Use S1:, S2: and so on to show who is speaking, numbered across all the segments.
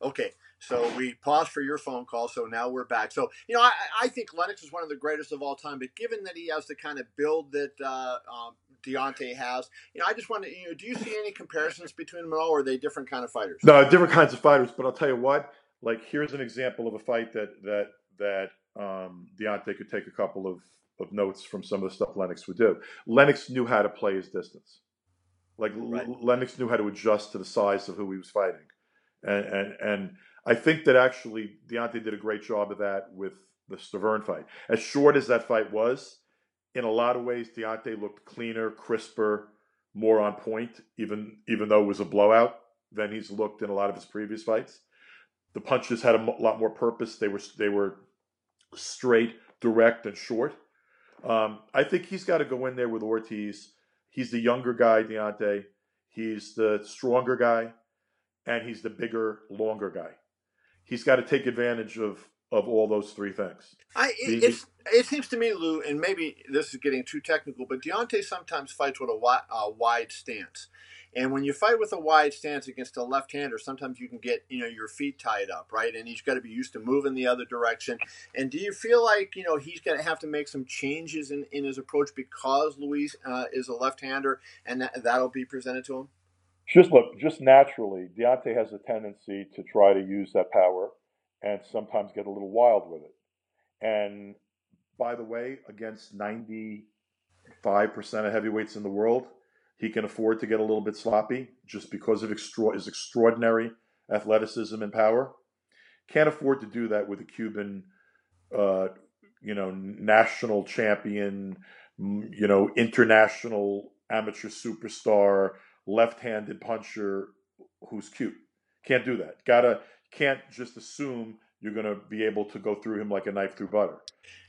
S1: Okay, so we paused for your phone call, so now we're back. So, I think Lennox is one of the greatest of all time, but given that he has the kind of build that Deontay has, I just wonder, do you see any comparisons between them at all, or are they different kind of fighters?
S2: No, different kinds of fighters. But I'll tell you what. Like, here's an example of a fight that Deontay could take a couple of notes from some of the stuff Lennox would do. Lennox knew how to play his distance. Like,
S1: Right.
S2: Lennox knew how to adjust to the size of who he was fighting, and I think that actually Deontay did a great job of that with the Stavern fight. As short as that fight was, in a lot of ways, Deontay looked cleaner, crisper, more on point, even though it was a blowout, than he's looked in a lot of his previous fights. The punches had a lot more purpose. They were straight, direct, and short. I think he's got to go in there with Ortiz. He's the younger guy, Deontay. He's the stronger guy, and he's the bigger, longer guy. He's got to take advantage of all those three things.
S1: It seems to me, Lou, and maybe this is getting too technical, but Deontay sometimes fights with a wide stance. And when you fight with a wide stance against a left-hander, sometimes you can get, your feet tied up, right? And he's got to be used to moving the other direction. And do you feel like, he's going to have to make some changes in his approach because Luis is a left-hander and that'll be presented to him?
S2: Just naturally, Deontay has a tendency to try to use that power and sometimes get a little wild with it. And by the way, against 95% of heavyweights in the world, he can afford to get a little bit sloppy just because of his extraordinary athleticism and power. Can't afford to do that with a Cuban, national champion, international amateur superstar, left-handed puncher who's cute. Can't do that. Can't just assume you're going to be able to go through him like a knife through butter.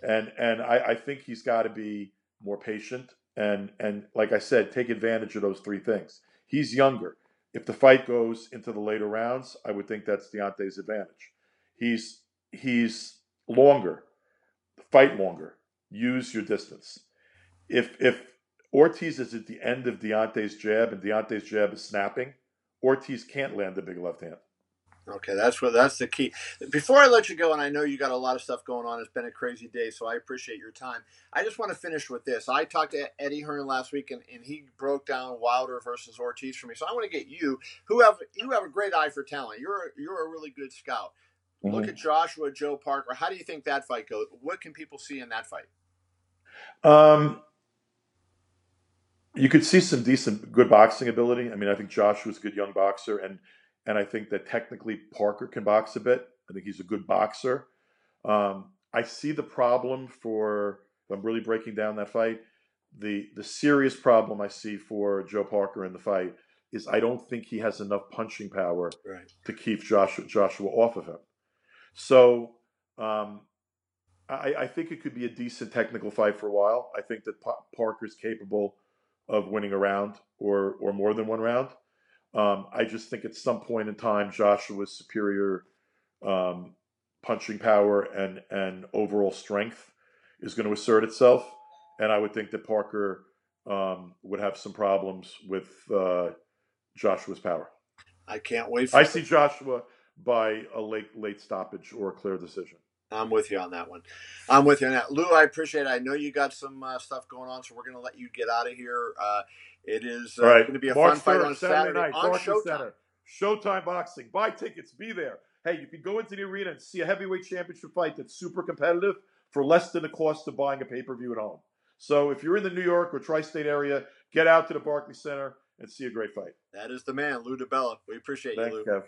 S2: And I think he's got to be more patient and like I said, take advantage of those three things. He's younger. If the fight goes into the later rounds, I would think that's Deontay's advantage. He's longer. Fight longer. Use your distance. If Ortiz is at the end of Deontay's jab and Deontay's jab is snapping, Ortiz can't land a big left hand.
S1: Okay, that's the key. Before I let you go, and I know you got a lot of stuff going on, it's been a crazy day, so I appreciate your time. I just want to finish with this. I talked to Eddie Hearn last week, and he broke down Wilder versus Ortiz for me. So I want to get you have a great eye for talent. You're a really good scout. Mm-hmm. Look at Joshua, Joe Parker. How do you think that fight goes? What can people see in that fight?
S2: You could see some good boxing ability. I mean, I think Joshua's a good young boxer, and I think that technically Parker can box a bit. I think he's a good boxer. I see the problem if I'm really breaking down that fight, the serious problem I see for Joe Parker in the fight is I don't think he has enough punching power to keep Joshua off of him. So I think it could be a decent technical fight for a while. I think that Parker's capable of winning a round or more than one round. I just think at some point in time, Joshua's superior punching power and overall strength is going to assert itself. And I would think that Parker would have some problems with Joshua's power.
S1: I can't wait.
S2: I see Joshua by a late stoppage or a clear decision.
S1: I'm with you on that one. I'm with you on that. Lou, I appreciate it. I know you got some stuff going on, so we're going to let you get out of here. It is going to be a fun fight on Saturday night on Showtime. Center.
S2: Showtime Boxing. Buy tickets. Be there. Hey, you can go into the arena and see a heavyweight championship fight that's super competitive for less than the cost of buying a pay-per-view at home. So if you're in the New York or tri-state area, get out to the Barclays Center and see a great fight.
S1: That is the man, Lou DiBella. We appreciate you, Lou.
S2: Thanks, Kev.